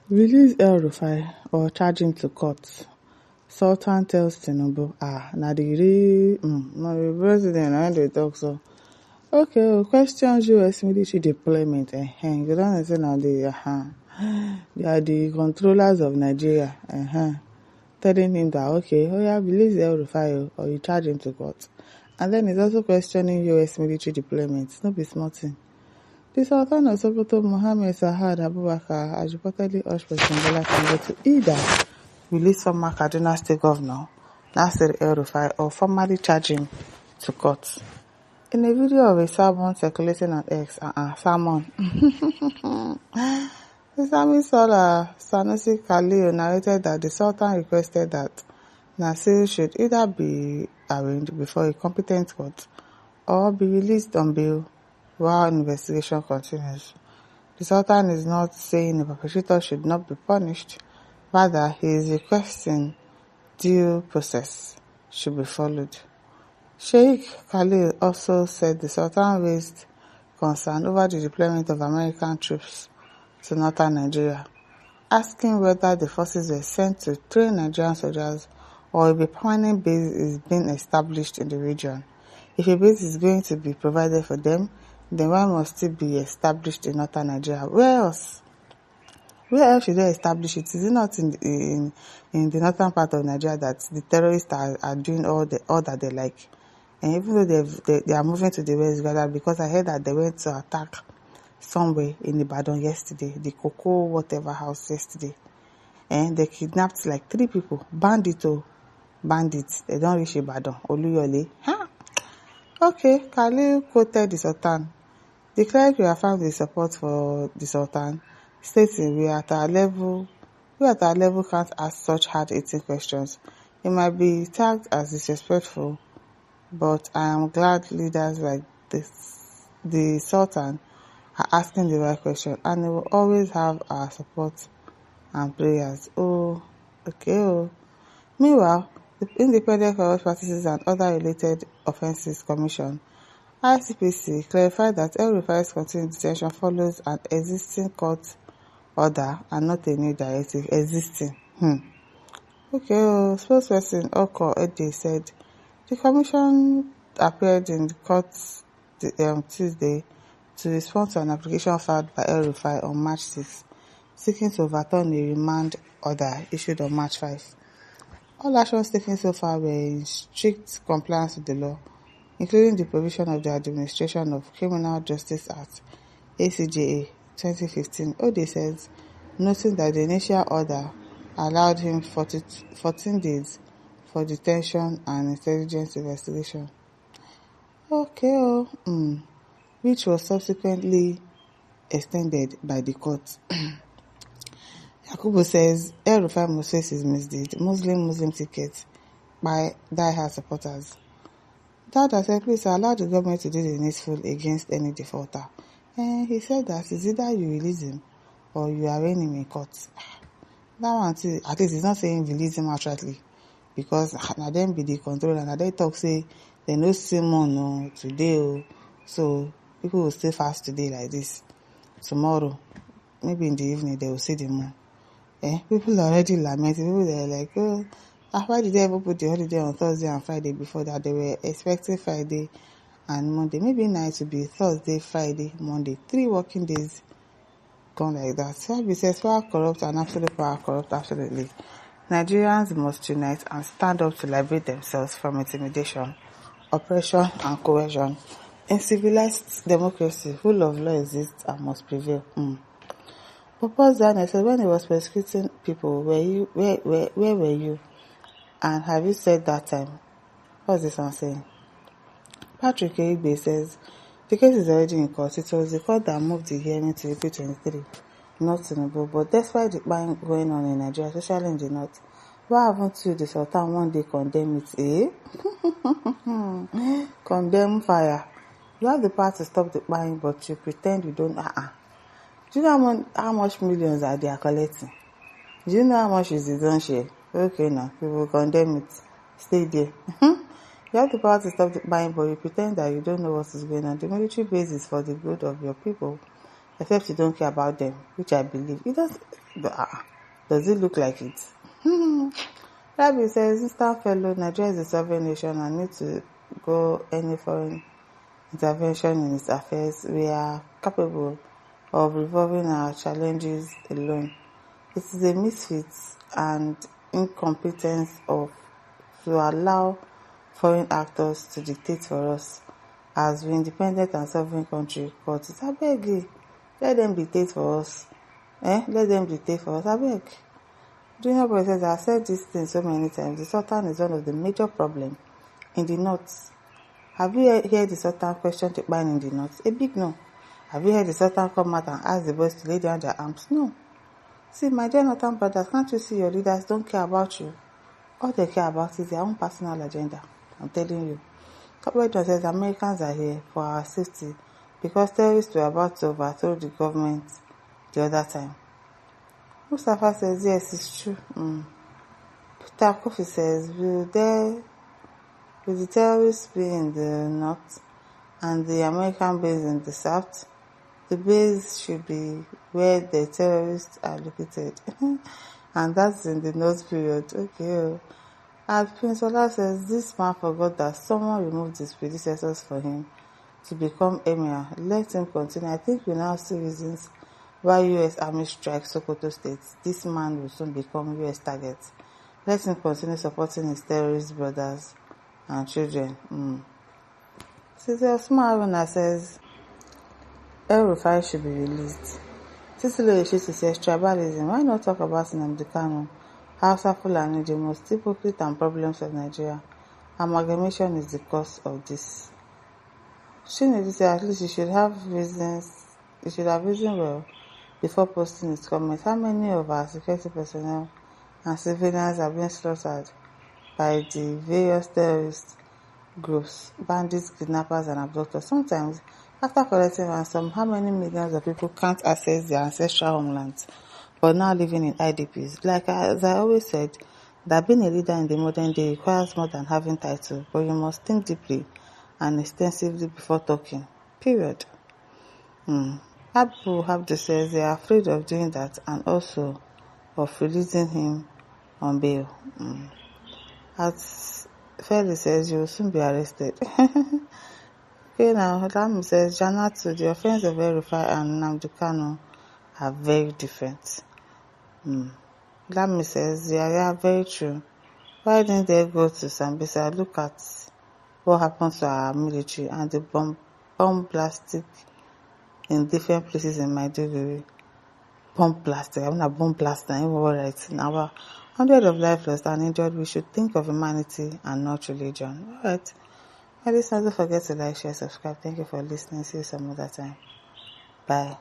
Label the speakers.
Speaker 1: Release El Rufai or charge him to court. Sultan tells Tinubu, na the president na dey talk so. Okay, questions US military deployment. You don't say now they are the controllers of Nigeria. Telling him that release El Rufai or you charge him to court. And then he's also questioning US military deployment. No be small thing. The Sultan of Sokoto, Mohammed Sahad Abubakar, has reportedly urged President Bola Tinubu to either release former Kaduna State Governor Nasir El-Rufai or formally charge him to court. In a video of a sermon circulating on X, sermon, Islamic scholar Sanusi Khalil narrated that the Sultan requested that Nasir should either be arraigned before a competent court or be released on bail while investigation continues. The Sultan is not saying the perpetrator should not be punished, rather he is requesting due process should be followed. Sheikh Khalil also said the Sultan raised concern over the deployment of American troops to northern Nigeria, asking whether the forces were sent to train Nigerian soldiers or if a permanent base is being established in the region. If a base is going to be provided for them, then why must it be established in northern Nigeria? Where else should they establish it? Is it not in the northern part of Nigeria that the terrorists are doing all that they like? And even though they are moving to the west gather, because I heard that they went to attack somewhere in Ibadan yesterday, the Cocoa whatever house yesterday, and they kidnapped like 3 people, bandits. They don't reach Ibadan, Oluyole. Okay, Khalil quoted the Sultan. The cleric reaffirmed the support for the Sultan, stating, we at our level can't ask such hard-hitting questions. It might be tagged as disrespectful, but I am glad leaders like the Sultan are asking the right question, and they will always have our support and prayers. Meanwhile, the Independent Corrupt Practices and Other Related Offences Commission, ICPC, clarified that El-Rufai's continued detention follows an existing court order and not a new directive. Existing. Spokesperson Oko Ede said the commission appeared in the court Tuesday to respond to an application filed by El-Rufai on March 6, seeking to overturn a remand order issued on March 5. All actions taken so far were in strict compliance with the law, including the provision of the Administration of Criminal Justice Act, ACJA, 2015. Ode says, noting that the initial order allowed him 14 days for detention and intelligence investigation. Which was subsequently extended by the court. Yakubu says El-Rufai must face his misdeed, Muslim tickets by die-hard supporters. Dada said, please allow the government to do the needful against any defaulter. And he said that it's either you release him or you arraign him in court. That one too, at least he's not saying release him outrightly, because na them be the controller, na they talk say they no see moon today, so people will stay fast today like this. Tomorrow, maybe in the evening, they will see the moon. People are already lamenting. People they are like, why did they ever put the holiday on Thursday and Friday before that? They were expecting Friday and Monday. Maybe now it will be Thursday, Friday, Monday. 3 working days gone like that. So it says power corrupt and absolute power corrupt, absolutely. Nigerians must unite and stand up to liberate themselves from intimidation, oppression, and coercion. In civilized democracy, rule of law exists and must prevail. Purpose Daniel said, when he was persecuting people, where were you? And have you said that time? What's this one saying? Patrick Igbe says, the case is already in court. It was the court that moved the hearing to April 23, not Tinubu. But despite the buying going on in Nigeria, especially in the north, why haven't you, the Sultan, one day condemn it? Condemn fire. You have the power to stop the buying, but you pretend you don't. Do you know how much millions are they collecting? Do you know how much is the don't share? Okay, now people condemn it. Stay there. You have the power to stop the buying, but you pretend that you don't know what is going on. The military base is for the good of your people. except you don't care about them, which I believe. It does, does it look like it? Rabi says, Instant fellow, Nigeria is a sovereign nation and need to go any foreign intervention in its affairs. We are capable of resolving our challenges alone. It is a misfit and incompetence to allow foreign actors to dictate for us as we independent and sovereign country. But abeg, let them dictate for us. Let them dictate for us. Abeg. Junior Boy says, I've said this thing so many times. The Sultan is one of the major problems in the north. Have you heard the Sultan question to ban in the north? A big no. Have you heard the Sultan come out and ask the boys to lay down their arms? No. See, my dear northern brothers, can't you see your leaders don't care about you? All they care about is their own personal agenda. I'm telling you. Corporate says Americans are here for our safety because terrorists were about to overthrow the government the other time. Mustafa says, yes, it's true. Peter Kofi says, will the terrorists be in the north and the American base in the south? The base should be where the terrorists are located. And that's in the north period. Okay. And Prince Ola says, this man forgot that someone removed his predecessors for him to become emir. Let him continue. I think we now see reasons why U.S. Army strikes Sokoto State. This man will soon become U.S. target. Let him continue supporting his terrorist brothers and children. Sister Osman Aruna says, Rufai should be released. Titilo Yeshisu says, tribalism. Why not talk about Nnamdi Kanu? Hausa Fulani, the most hypocrite and problems of Nigeria. Amalgamation is the cause of this. Shinedi said, at least you should have reasoned well before posting his comments. How many of our security personnel and civilians have been slaughtered by the various terrorist groups, bandits, kidnappers, and abductors? Sometimes, after collecting ransom, how many millions of people can't access their ancestral homelands, but now living in IDPs? As I always said, that being a leader in the modern day requires more than having title, but you must think deeply and extensively before talking. Period. Abu Habdu says they are afraid of doing that and also of releasing him on bail. As Felix says, you will soon be arrested. Okay, now, Lami says, Janatu, the offense of Rufai and Nnamdi Kanu are very different. Lami says, yeah, very true. Why didn't they go to Sambisa? Look at what happened to our military and the bomb blasting in different places in Maiduguri. Bomb blasting. I'm not bomb blasting. I'm right now. Hundreds of lives lost and injured. We should think of humanity and not religion. Alright. My listeners, don't forget to like, share, subscribe. Thank you for listening. See you some other time. Bye.